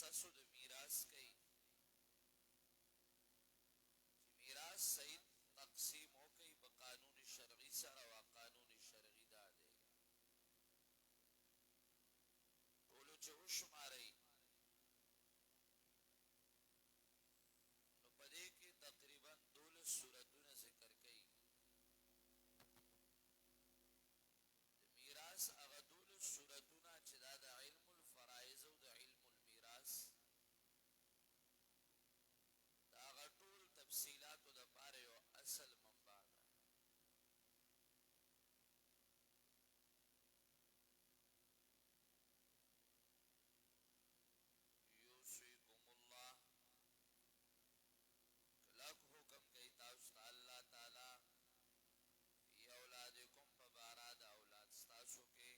قصص د میراث کوي چې میراث صحیح تقسیم وکړي په قانون شرعي سره او قانون شرعي دا دی ټولو چې وشمارئ نو په دې کې تقریبا 12 سورتونه ذکر کوي د میراث هغه 12 سورتونه چې دا د علم الفرائض او د علم المیراث دا هغه ټول تفصیلاتو د پاره یو اصل منبع ده یوصیکم الله کلک حکم کوي تاسو ته الله تعالی فی اولادکم په بارا د اولاد ستاسو کې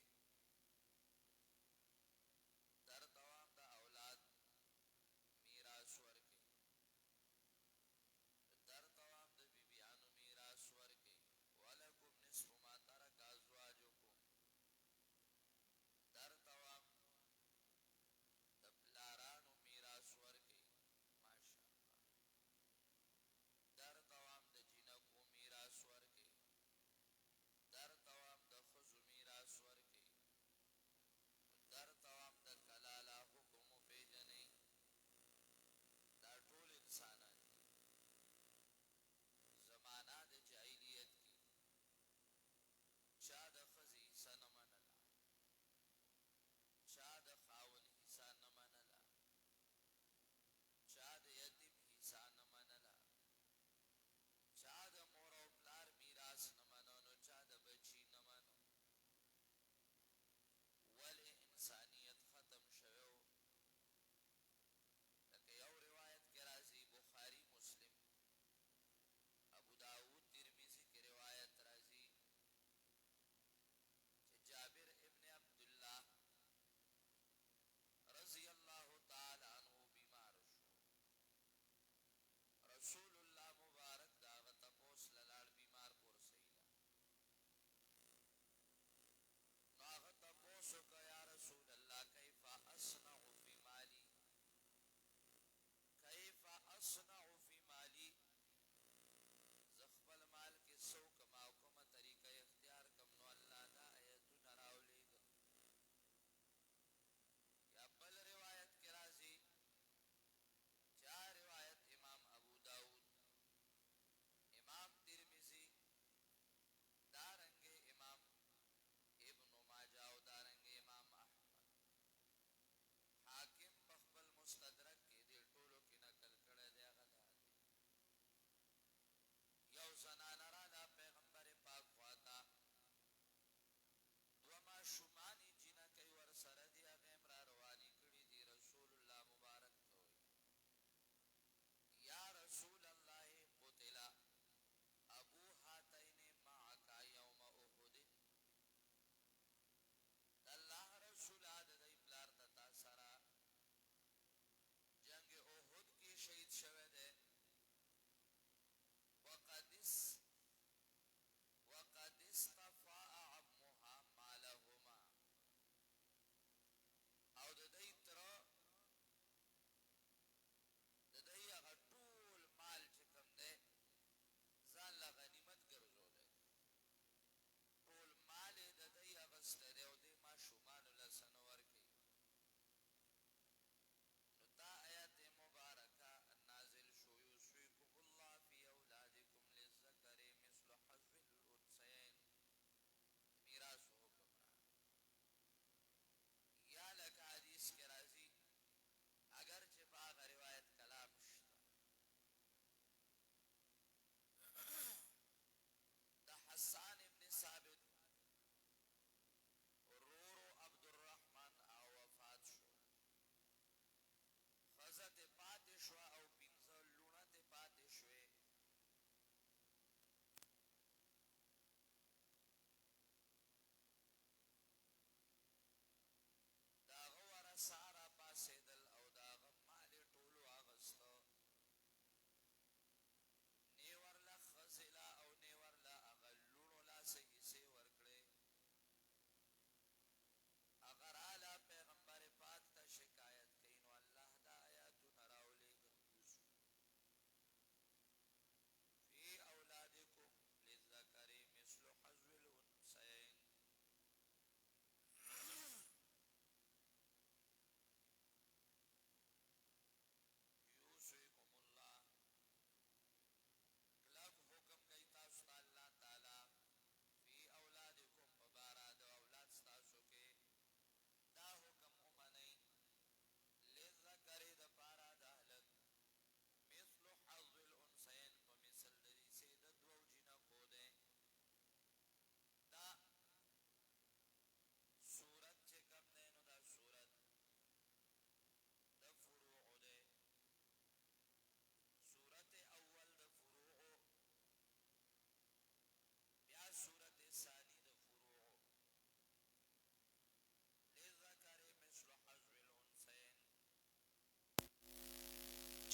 در دوام د اولاد میراث ورکړي در دوام د بیبیانو میراث ورکړي ولکم نصف ما ترک ازواجکم در دوام د پلارانو میراث ورکړي ماشاءالله در دوام د جنکو میراث ورکړي در دوام د ښځو میراث ورکړي در دوام د کلاله حکم پیژنئ دا ټول انسانان دي زمانہ د جاہلیت کی چا د ښځې حصه نه منله چا د خاوند حصه نه منله چا د یتیم حصه نه منله چا د مور او پلار میراث نه منو نو چا د بچی نه منو ولې انسانیت ختم شوی لکه یو روایت کې راځي بخاری مسلم ابو داود ترمذی کی روایت راځي چې جابر ابن عبدالله رضی اللہ تعالی عنہ بیمار شو رسول اللہ مبارک داغ تپوس للاړ بیمار پور سیلا ناغ تپوسو کا یا رسول اللہ کیفا اصنع فی مالی کیفا اصنع فی مالی زخبل مال کے سو کماو کم طریقہ اختیار کم نو اللہ دا ایتو نراو لے گا یا بل روایت کی رازی چا روایت امام ابو داود امام ترمذی دارنگ امام ابن ماجہ و دارنگ امام احمد حاکم بخبل مستدرک کے دے ٹولو کی نقل کڑے دے غدا دے یو زنان را دا پیغمبر پاک خواتا دوما شمانی جینا کئی ور سردی اغیم را روانی کڑی دی رسول اللہ مبارک توئی یا رسول اللہ قتلا ابو ہاتین معاکا یوم احد اللہ رسول عدد ابلار تتا سرا جنگ احد کی شہید شوه دے وقد استفاء عمها مالهما او د دې تر د دې هغه ټول مال چې کوم دی ځان له غنیمت ګرځولې ټول مال د دې هغه ستړي او د ماشومان له سنور کې نو دا آیت مبارکه نازل شو یوصیکم الله فی اولادکم للذکر مثل حظ الانثیین میراث حکم را یا لک حدیث کے راضی اگر چه باغ روایت کلام شتا دا حسان ابن ثابت رورو عبد الرحمن او وفات شو خزت پات شو او پینزل لونت پات شوی داغ ورسارا پاسیدل او داغ مال ټولو آغستو نیور لا خزلا او نیور لا اغلونو لا سحیسی ورکڑے اگر آلا پیغمبر پاک تا شکایت کینو اللہ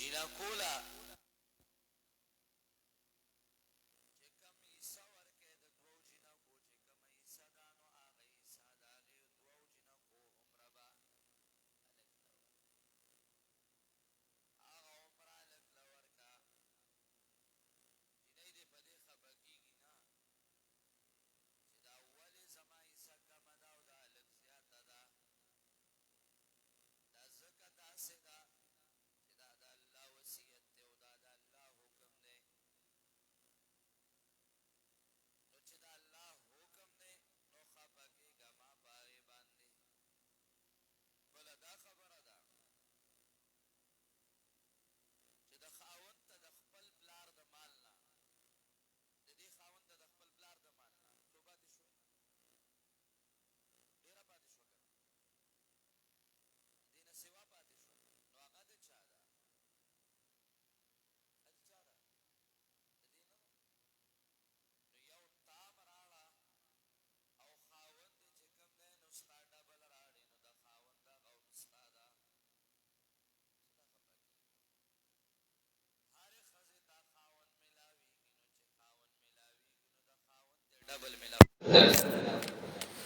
جینا کولا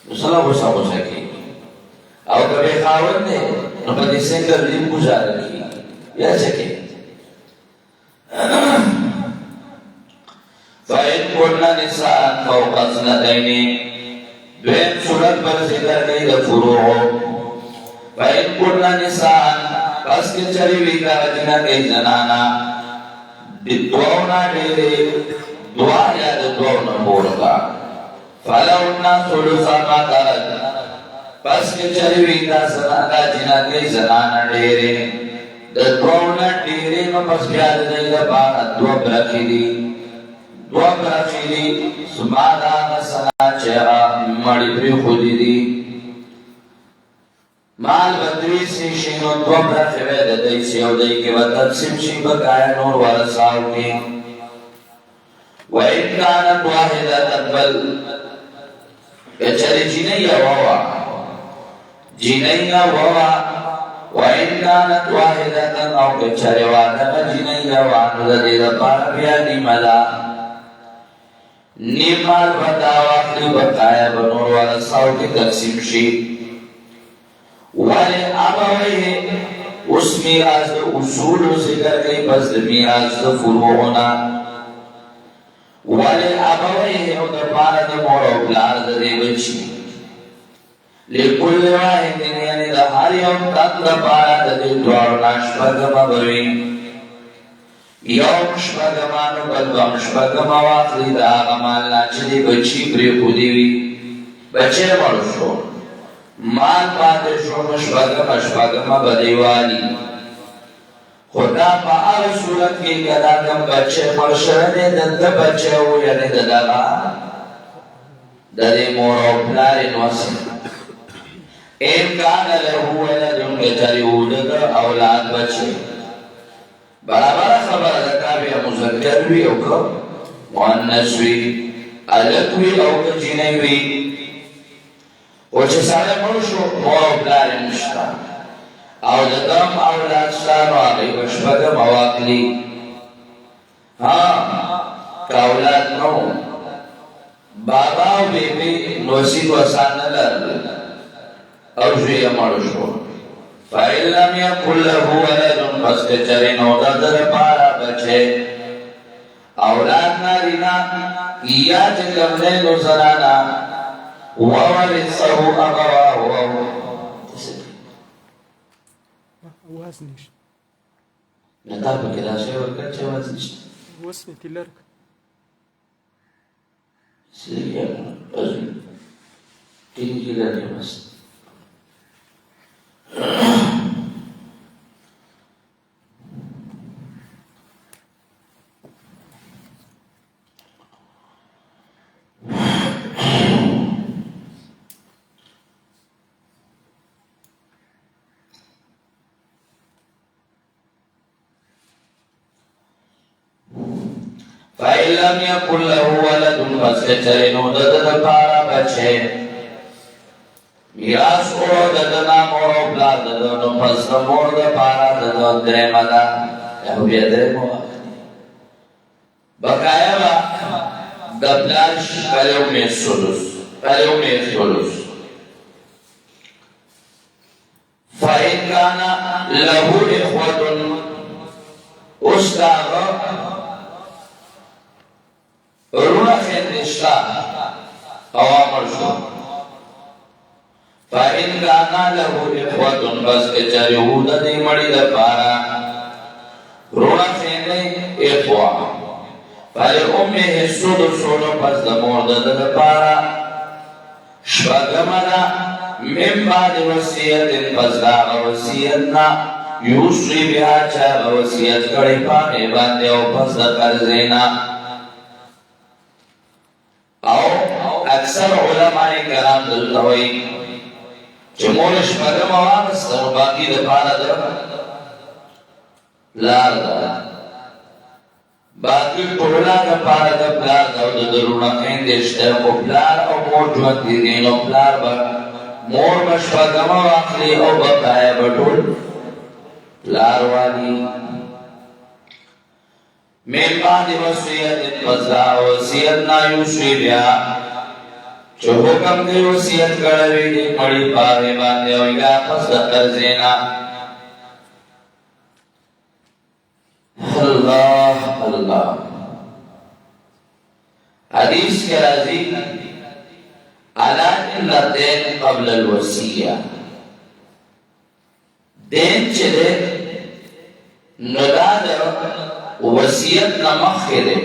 مسله غوسه کی او کبھی خاون نے نو پدې څنګه دې گزاره کی یا څه فإن كن نساء فوق اثنتين دویم صورت پر ذکر گئی د فروع فإن كن نساء پس کے چلی وی کا جنا کے زنانا دعونا ډېرې دعا یا د دعونا بولتا فلونا ثلثا ما ترك پس کے چلی وی کا زنانا جنا کے زنانا ډېرې د دعونا ډېرې نو پس بیا د دې لپاره دعا برخې دي دعا برخې دي سمادا سنا چهرا مړی پری خودی دي مال بدوی سی شینو دو برخې وې د دې سیو دای کې و تقسیم شي بقایا نور ورساو کې و ان كانت واحده تقبل کچری جنې یوا و ان كانت واحده او کچری واحده جنې یوا نو د دې لپاره بیا نیمه نیمال بداوا خلی بقایا بنور ورساو کې تقسیم شي ولی ابویه اس میراث د اصول ذکر کئی پس د میراث د فروعنا ولی ابویه او د پاره د مور او پلار د دی بچی لکل واحد یعنی د هر یو تن د پاره د دې دوه ناشپګم بوي یو شپګمانو کله شپګم واخلي دا غمال لا چې دی بچی پرې خو دی وي بچی ورشو مال پاتے شو مشبگم بدیوالی خدا پا آل صورت کی کدا کم بچے مرشرنے دند بچے ہو یعنی دداغا ددی مورو پلاری نوسی امکان لہو ولدن کچری اولد اولاد بچے برابر خبر دکابی مذکر وی او کم مؤنث وی الک وی او کجینی وی وچه ساده مرشو مور و پلار نشتا او ددم اولاد شتانو آقی بشپگم اواقلی که اولاد نو بابا و بیبی نوسی کو آسان نلر او جوی مرشو فَإِلَّمْ يَكُنْ لَهُ وَلَدٌ پس کے چرے نو در پارا بچے اولاد نارینا یا چکم لینو زنانا وورثه أبواه وزنش نتابع كده شيء ولا شيء وزنش وزن تلارك سيئة وزن تيجي لنا بس فَإِن لَّمْ يَكُن لَّهُ وَلَدٌ پس کے چرے نو دد پارا بچے میراث او ددنا مور او پلار ددنو پس مور د پارا دد درے مدا یا بیا درې مو بقایا با د پلار کلیو می سدس فإن كان له إخوة أستاغ رونا خندشتا اوامر شو فإن كان له إخوة بس کچاری هودا دی مڑی دا پارا رونا خندی إخوة فلأمه السدسون پس دا مورد دا پارا شبگمنا من بعد وصیت پس دا وصیتنا یوصی بها چا وصیت کړي پانے باندې او پس د قرضینا او اکثر علماء کرام دلته وایي چې مور شپږم وارث باقي د پاره د لار ده باقي ټوله د پاره د پلار د درونه اندشته او پلار او مور ژوند دي نو پلار به مور مشفقم واخلی او بقایا بطول لاروالی من بعد وصیت پسا وصیت نا یوشوی بیا چو حکم دی وصیت کروی دی مڑی پاہی باندی اویگا پس قرزینا اللہ اللہ حدیث کے راضی علا الدین قبل الوصیہ دین چلے نداد وصیت نمخ دے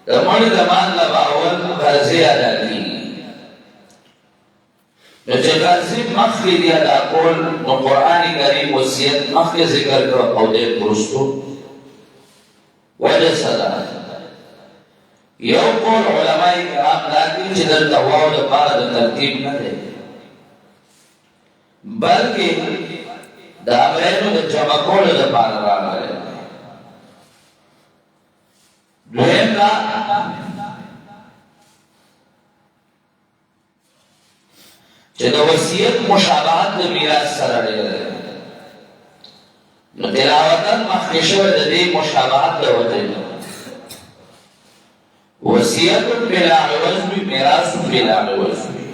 دمانی دمان لباول قرضی ادا کی نو چه قرضی مخ دی ادا کول نو قرآن کریم وصیت مخ ذکر کر قول پرستو وجہ صدا یو قول علماء کرام لیکن چه در تواو دا پارا دا ترتیب نہ دے بلکہ دا غیرو دا جمع کول دا پارا رانا ہے دویم دا چه دا وصیت مشابهت دا میراث سره لري نو تلاوتن مخکشو دا دی مشابهت دا وجه وصیت بلا عوض بھی میراث بلا عوض بھی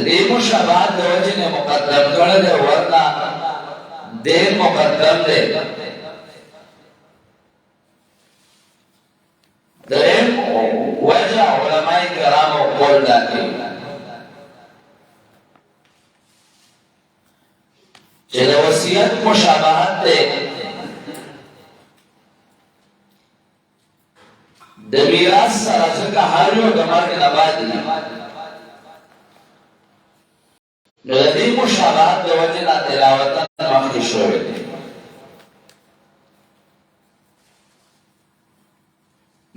دی مشابهت دا وجه نے مقدم کرده ورنہ دین مقدم دے درین وجہ علماء کرام و قول داتی چه دا وصیت مشابهت دے د میراث سره څنګه هر یو د مرګ نه بعد نو د دې مشابهت د وجه نه تلاوت مخکې شوی دی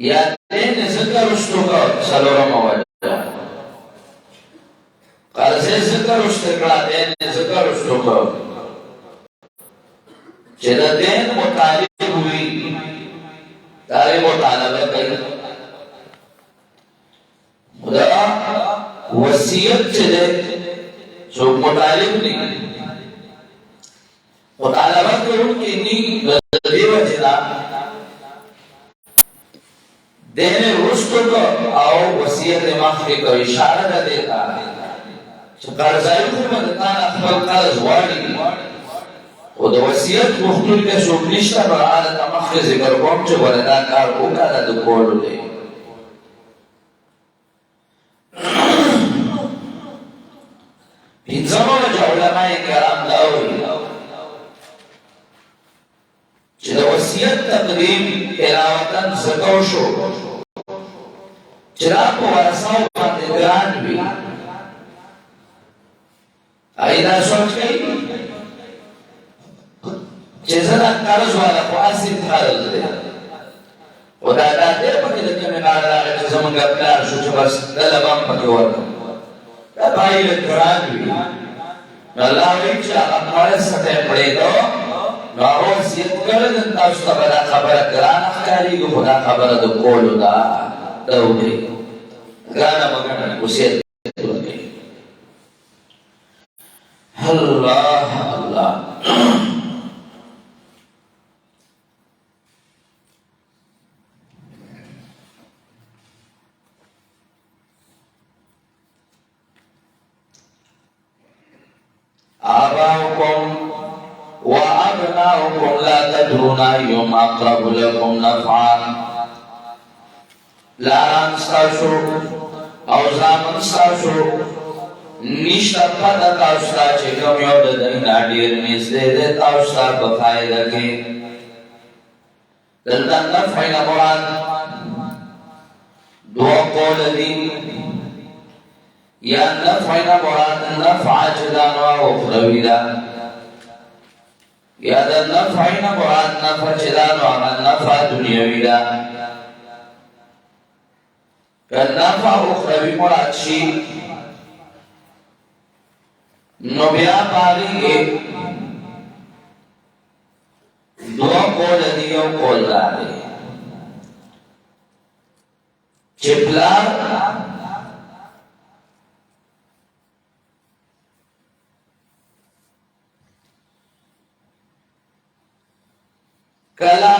یا دې ذکر وشتو کا څلورم وجه قرض ذکر وشتو کا دې ذکر وشتو کا چې د دین مطالب ہوئی داری مطالبہ کئی خدا وصیت چلے جو مطالب نہیں مطالبہ کروں کی نہیں لدی وجنا دینے رشتو کو آؤ وصیت مخفی کو اشارہ نہ دیتا چو قرضائی کو مدتان اخبر قرض واری و د وصیت مختول که شوک نشتا برعادت مخی ذکر کوم چه بردا کار اوکا دا کولو دی پینزم وجه علماء کرام داوی چه د وصیت تقدیم تلاوتن زکو شو چرا پا ورساو باندې گران بی اینا سوچ کئی چیزنا قرض والا خو اصل قرض دے و دا دیر پاکی دکی میں قرض آگا چیزا منگا پلار شو چه بس دلبان پاکی ورکا دا بھائی لکران بھی نو اللہ وی چا اپنوڑے سٹے پڑے دو نو آگو وصیت کردن تاستا بدا خبر کران اخکاری گو خدا خبر دو کولو دا دو گئی گانا مگن وصیت دو گئی اللہ اللہ تدرون أيهم أقرب لكم نفعا لاران ستاسو او زامن ستاسو نشتا پتا تاستا چه کم یو ددینا دیر نزده ده تاستا بفائده که دلتا نفعنا مراد دو قول دی یا نفعنا مراد نفع چدانو اخروی دا یا دا نفعنا مراد نفع چدانو نفع دنیاوی دا نفع اخروی مراد شی نو بیا پاری کے دو قول دیو قول دارے چپلار کلا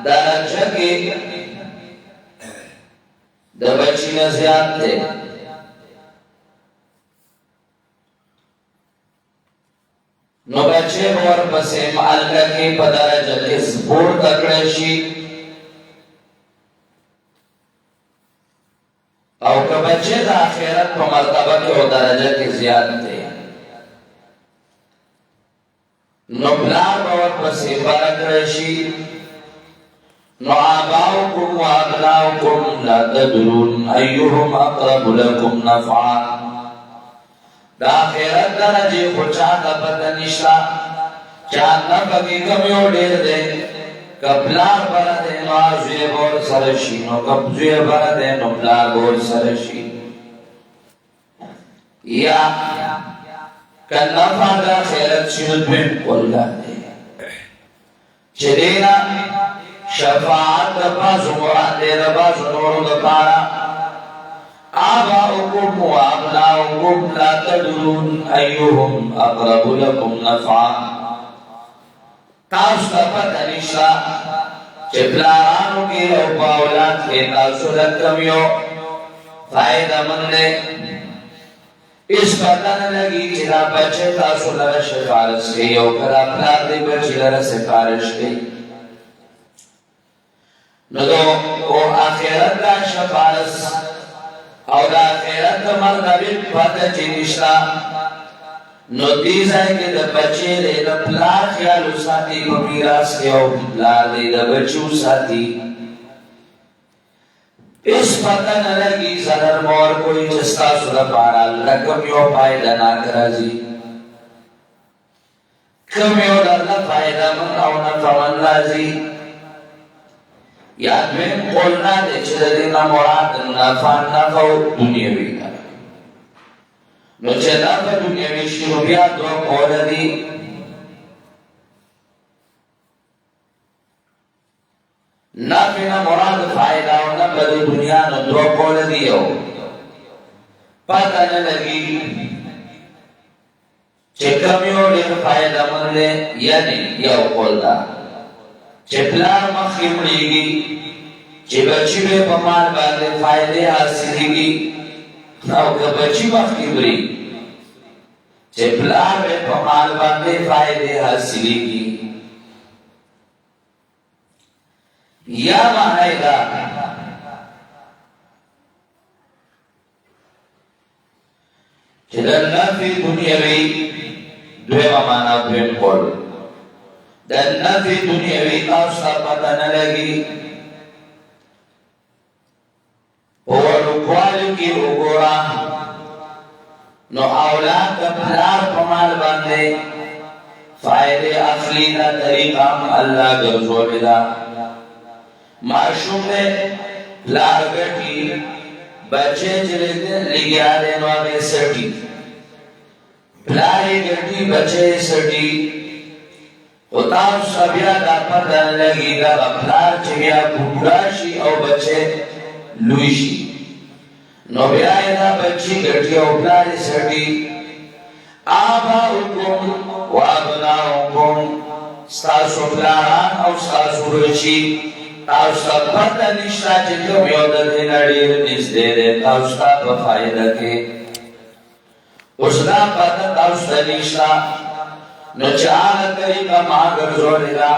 درجہ کے د بچی نه زیات دی نو بچے ور پسې مالګه کې په درجه کې سپور تکړه شي او که بچے د آخرت په مرتبه کې او درجه کې زیات دی نو بلار ور پسې برکړه شي نو آباؤکم و ابناؤکم لا تدرون ایهم اقرب لکم نفعا دا آخرت درجه خوچاتا پتا نشتا چاہتا پکی کمیو دیر دے کپلار برده نو آزوی بور سرشی نو کپزوی برده نو پلار بور سرشی یا کن نفع دا آخرت شنو دویم قلگا دے چلینا شفاعت دبازو مراد دے دبازو نورو دپارا آباؤکم و ابناؤکم لا تدرون ایوهم اقرب لکم نفعا تاستا پتا نشتا چپلارانو کی او باولاد کے تاسو لکمیو فائدہ من دے اس پتا نہ لگی چلا بچے تاسو لرا شفارش کے یو کرا پلار دے بچی لرا سفارش کے ندو او آخرت دا شفارش او دا آخرت دا مرتبی پتا چی نشتا نو دیزائی که دا بچے دے دا پلار خیالو ساتی پا میراس کے او پلار دے دا بچو ساتی اس پتا نہ لگی زنر مور کوئی چستا سودا پارا لکم یو پائدہ نا کرازی کم یو در لفائدہ من او نفمن رازی یاد میں قولنا دے چھ دینا مراد نفع نفع دنیاوی دا نو چھ نفع دنیاوی شروع بیا دو قول دی نفع مراد فائدہ و نفع دنیا نو دو قول دیو پتہ نہ لگی چھ کمیو دیر فائدہ من دے یعنی یو قول دا چپلار مخیم لیگی چه بچی بے پمال باندے فائدے حاصلی گی او که بچی مخیم لی چپلار بے پمال باندے فائدے حاصلی گی یا معنی دا چه در نفی دنیاوی دویمہ معنی دویم قول در نفی دنیاوی تاستا پتا نلگی اوڑکوالی کی اگورا نو اولاد کپلار پمال باندے فائدے اخلی دا طریقہ اللہ گرزولی دا معشوم دے لارگٹی بچے چلے دے لگیا دے نوابے سٹی پلاری گٹی بچے سٹی اتاو سبیا دا پتا لگی گا اپلار چویا بھوڑاشی او بچے لویشی نو بیائی دا بچی گٹی او پلاری سٹی آباؤکم و ابناؤکم ستاسو پلاران او ستاسو رچی تاستا پتا نشتا چکم یودر دینا دیر نیز دے دے تاستا بفائدہ کے اس دا پتا تاستا نشتا نو چاہت طریقہ ماں گرزولی دا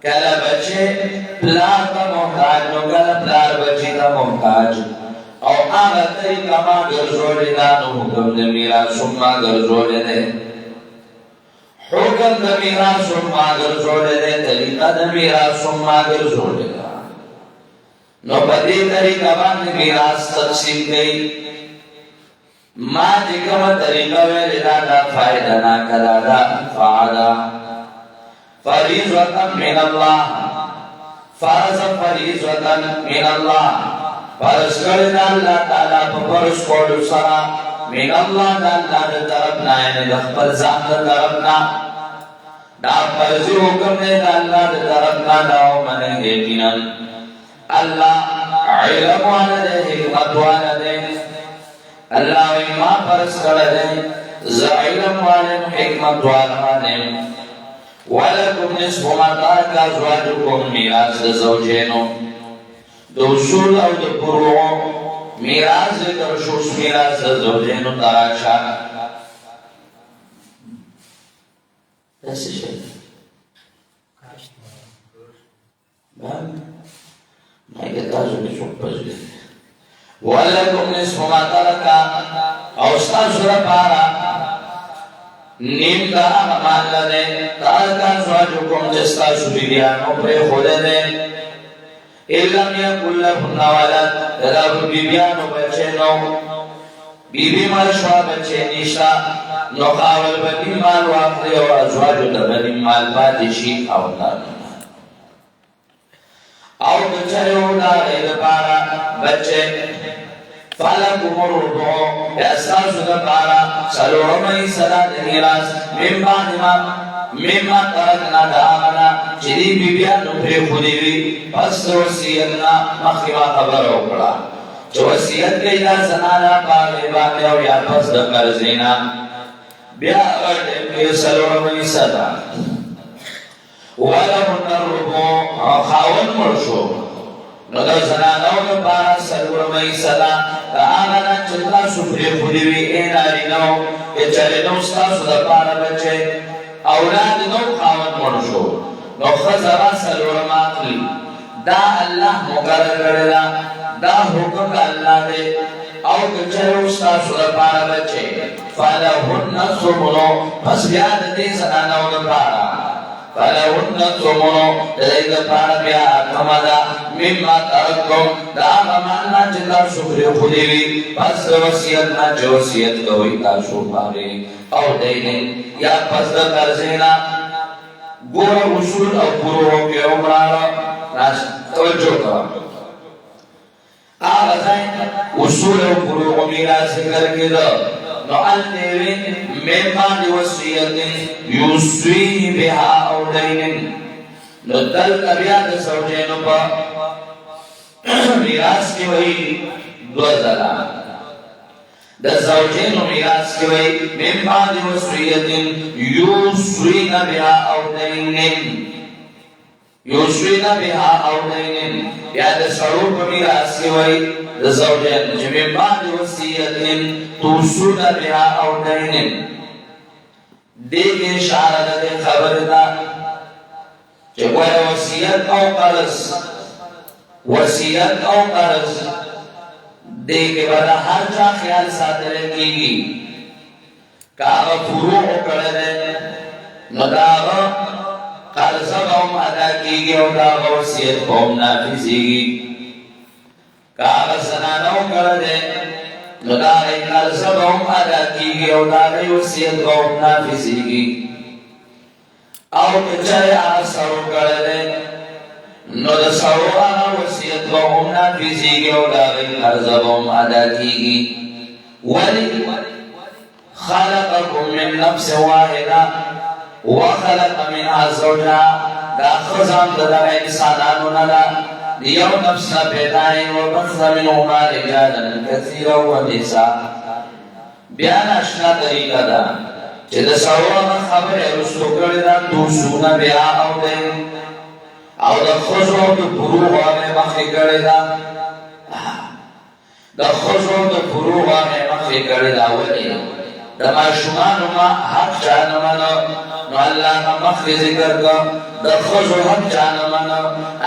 کله بچه پلار تا محتاج نو کله پلار بچی تا محتاج او آغا طریقہ ما گرزولی دا نو حکم دا میراث ما گرزولی دے حکم دا میراث ما گرزولی دے طریقہ دا میراث ما گرزولی دا نو پدی طریقہ باندې میراث تقسیم گئی ما جکم طریقہ ویلی دا فائدہ نا کلا دا فعلا فریضتا من اللہ فرض فریضتا من اللہ فرض کردہ اللہ تعالیٰ فرض کردو سرا من اللہ دا اللہ دا طرفنا یعنی دخبر زام دا طرفنا دا فرضی حکم دے دا اللہ دا طرفنا داو منہ یقینا اللہ علم والا دے حکمت والا دے اللہ ما فرض کردے علم والا حکمت والا دے وَلَكُمْ نِصْفُ مَا تَرَكَ أَزْوَاجُكُمْ میراث د زوجینو د اصول او د فروع میراث ذکر شو میراث د زوجینو تراشه داسې شي مګر تاسو نه څوک پوهیږئ وَلَكُمْ نِصْفُ مَا تَرَكَ او تاسو لپاره نیم دا امان لدے تارکا زواجکم جستا سبیلیانو پر خود دے ایلم یکل لہن ولد دلاب بیبیانو بچے نو بیبی مرشوا بچے نیشتا نو خاول بنی مال واقعی و ازواجو دبنی مال پاتشی او دارنا او بچریو دا غیر پارا بچے فَلَكُمُ الرُّبُعُ احساسو دا پارا سلورمئی صدا دمیراس مما ترکنا دا آمنا چلی بیبیانو پر خودیوی پس وسیعتنا مخیما خبر اکڑا چو وسیعت کئی دا زنانا پاگی باقیو یا پس دا کرزینا بیا اگر کے سلورمئی صدا وَلَهُنَّ الرُّبُعُ خاون مرشو نو دا زنانو دا پارا سلورمئی صدا دا آمنا چلتا سفری خودیوی ایناری نو کہ چلی نو ستاسو دا پارا بچے اولاد نو خاون مرشو نو خزرا سلورم آخلی دا اللہ مقرر کردہ دا حکم دا اللہ دے او کہ چلی ستاسو دا پارا بچے فَلَهُنَّ الثُّمُنُ پس بیاد دی زنانو دا پارا فَلَهُنَّ الثُّمُنُ دلیگ پارا بیا کمدا مما ترکم دا غمانا جتا شکر خودیوی پس وسیعت نا جو وسیعت کوئی تاسو پارے او دینن یا پس دا کرزینا گورا اصول او گروہوں کے عمرارا توجہ کرا آغازائیں اصول او گروہوں میرا ذکر کی دا نو التیوین میمان وسیعت یوسوی بها او دینن نو دل کبیاد سوچینو پا میراث کی وہی دو زلا دا زوجینو میراث کی وہی من بعد وصیت یوصین بها او دینن یوصین بها او دینن یا دا سروپ میراث کی وہی دا زوجین جو من بعد وصیت توصون بها او دینن دیکھ اشارہ دے خبر دا کہ کوئی وصیت او قرض وصیت او قرض دے کے بعد ہر جا خیال ساتھ رکھے گی کاغ فروع کردے نو داغ قرض قوم ادا کی گی او داغ وصیت قوم نافذی گی کاغ زنانو کردے نو داغ قرض قوم ادا کی گی او داغ وصیت قوم نافذی گی او کچھے آسرو کردے نو دا سرو آنا وسیعت قوم نافذی گی او دا غی قرض قوم ادا کی گی ولی خلقکم من نفس واحدا وخلق منها زوجها دا خزان دا انسانانو ندا دیو نفس پیدائیں وبث منهما رجالا كثيرا ونساء بیان اشنا طریقہ دا چه دا سرو آنا خبر رسو کردہ توسون بیا او دے او دا خزو دا فروغ آنے مخی کرده دا خزو دا فروغ آنے مخی کرده ولی دا ما شمانو ما حق جانمانو نو اللہ کا مخی ذکر کا دخوز و حق جانا منا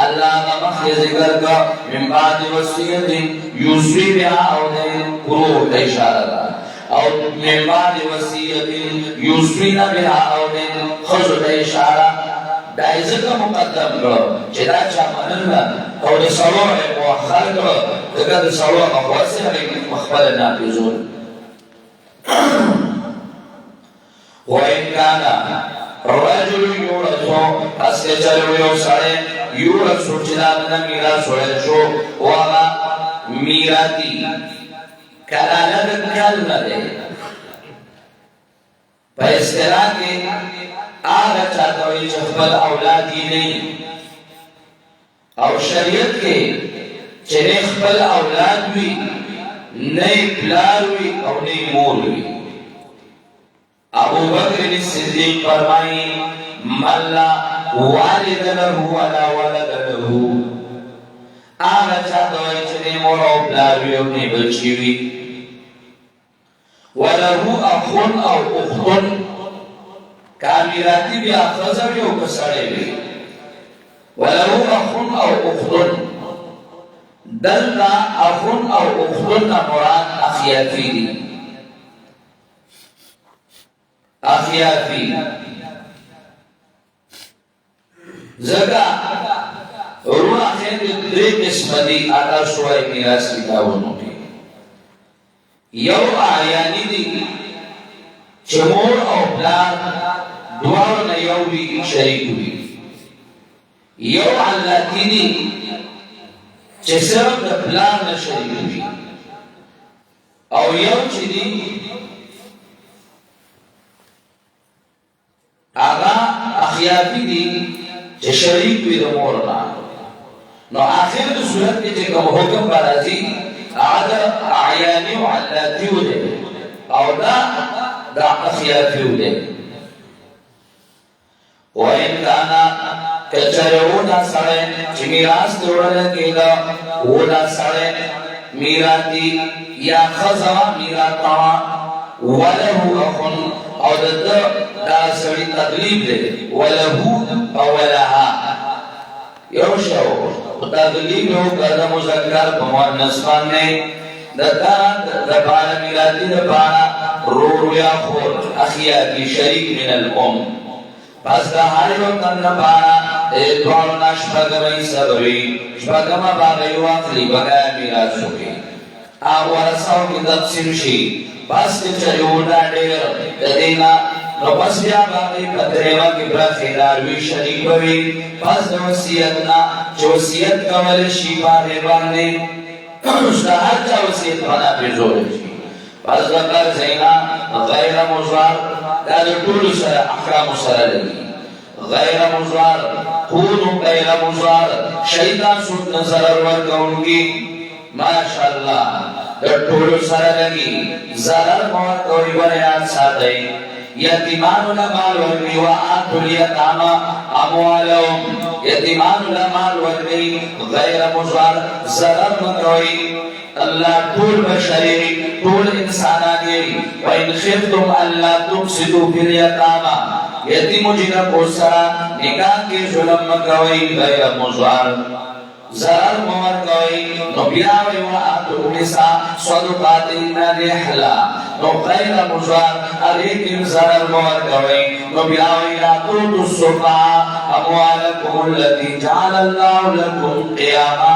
اللہ کا مخی ذکر کا من بعد وسیعت یوسوی بها او دین قروح کا اشارہ دا او من بعد وسیعت یوسوینا بها او دین خوز کا اشارہ دائزه کا مقدم کرو چدا چا منلنا او دا سلوح مؤخر کرو دکا دا سلوح مخواسی حقیق مخبر ناپیزون وَإِنْ كَانَ رَجُلٌ يُورَثُ اسکے چلو یو سڑے یورث چلا من میراث وڑے شو وما میراثی کلالت کلمہ دے پہ اصطلاح کے آگا چاہتا ہوئی چخبل اولادی نہیں اور شریعت کے چنے خبل اولاد ہوئی نئی پلار ہوئی اور نئی مور ہوئی ابو بکر صدیق فرمائی من لا والد له ولا ولد له آگا چاہتا ہوئی چنے مور اور پلار ہوئی اور نئی بچی ہوئی وَلَهُ أَخٌ أَوْ أُخْتٌ کامیراتی بھی آخرزہ بھی او کسڑے بھی وَلَهُ أَخٌ أَوْ أُخْتٌ دلتا أَخٌ أَوْ أُخْتٌ مراد اخیافی دی اخیافی زکا روح خیر دری قسم دی آتا سوائی میراث کتابونوں کی یو آیانی دی چمور او پلار دوار نیوی شریک ہوئی یو علاتی دی چسرم دا پلار نشریک ہوئی او یو چی دی آغا اخیافی دی چه شریک ہوئی دا مورنا نو آخر دا صورت کے چه کم حکم بارازی آدھا اعیانی و علاتیو دے او دا اخیافیو دے وَإِنْ كَانَ کچھرونا سڑے چی میراث دوڑا لگے گا وولا سڑے میراتی یا خزوا میراتا وَلَهُ أَخُنْ او دا سڑی تقلیب دے وَلَهُ وَلَهَا یوشو تقلیب ہو کرنا مذکر بمؤنث باندے دپارا میراتی دپارا رور یا خور اخیاتی شریک من الام پس دا ہاری وقت دپارا دوارنا شپگمئی سبوی شپگمہ باغی واقلی بگایا میراث شکی ورساو کی تقسیم شی پس کے چلیونا دیر دینا نو پس بیا باقی پتریوہ کی برخیداروی شریک ہوئی پس دا وسیعتنا چو وسیعت کمال شیبا ریبانے ہر چا وسیعت بنا پر زور جی پس دا قرزینا غیر مزوار دا طول سر احرام سر لگی غیر مزوار خونو غیر مزوار شیطان سود نظر ورکون کی ماشاءاللہ دا طول سر لگی ضرر موت کوئی بریاد ساتھائی یتیمان لمال ورمی وآتو لیتاما اموالهم یتیمان لمال ورمی غیر مزوار ضرر مکوئی اللہ طول بشری طول انسانانی وَإِنْ خِفْتُمْ أَلَّا تُقْسِطُوا فِي الْيَتَامَى یتیم جنہ کو سرا نکاح کے ظلم مکوئی غیر مزوار ضرر مور کوئی نو بیاوی وآتو النساء صدقاتهن نحلا نو غیر مزوار علیکم ضرر مور کوئی نو بیاوی لا تؤتوا السفهاء اموالکم التي جعل الله لكم قیاما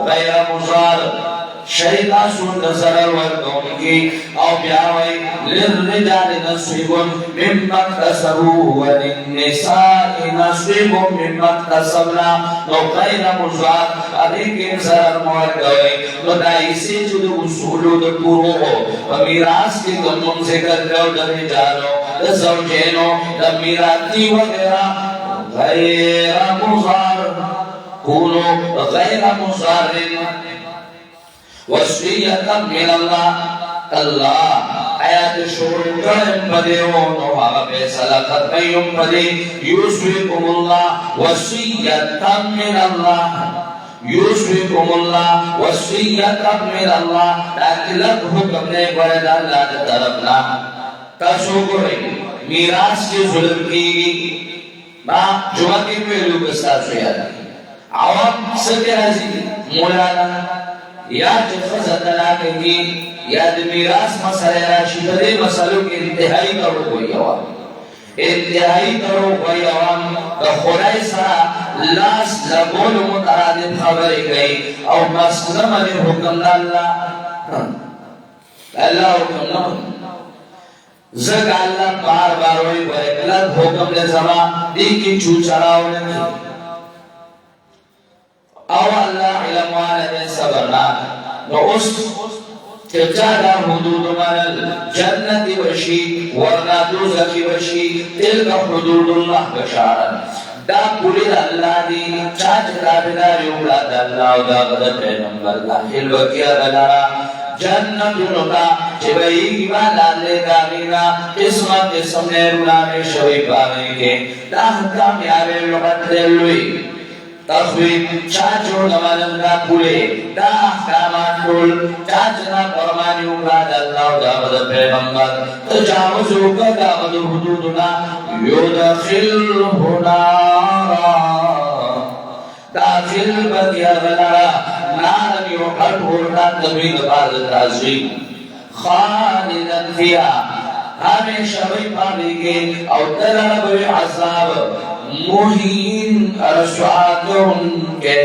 غیر مزوار شیطان سود ضرر ورکون کی او بیاوی للرجال نصیب مما اکتسبوا وللنساء نصیب مما اکتسبنا نو غیر مزوار علیکم ضرر مور کوئی نو دائیسی چود اصولو دا پروغو و میراث کی تمم ذکر کرو دا رجالو دا زوجینو دا میراتی وغیرہ غیر مزار کونو غیر مزار وصیتا من اللہ آیات شروع کرم پدیون و آغا بیسالہ ختمیم پدی یوسویکم اللہ وصیتا من اللہ یوسویکم اللہ وصیتا من اللہ تاکہ لگ حکم نے برد اللہ طرفنا تاسو گوئی میراث کې ظلم کیږي ما جمعه کې ویلو بستا شیا عوام څنګه راځي مولانا یا چې فزدلا کوي یا د میراث مسله راشي په دې مسلو کې انتهایی کړو کوي عوام انتهایی کرو کوئی عوام دا خدای سرا لاس لگول متعادل خبری گئی او مسلم علی حکم دا اللہ حکم نا زگ اللہ بار بار ہوئی برکلت حکم لے زمان دیکی چو چراؤ لے او اللہ علم والا دے صبرنا نو اس تجادا حدود من الجنة وشي ورنا دوزخ وشي تلك حدود الله بشارا دا قولي اللہ دی چاچ تابدار اولاد اللہ و دا غدر پیغمبر داخل وکیا بلارا جنت نتا چبئی ایمان لالے داغینا قسمت قسم نیرونا میں شوی پاوے کے دا کامیابے لغت لیلوی تخویب چاچو نمالم دا پولے دا احکامان کل چاچنا فرمانی اولاد اللہ و داود پیغمبر تجاوزو کا داود حدودنا یدخلہ نارا داخل بدیا غلارا نارا یوحد ورنات نبید بعد تازوی خالدن فیا ہمیشہ بھی پانے کے او تلب عذاب مہین رسوات ان کے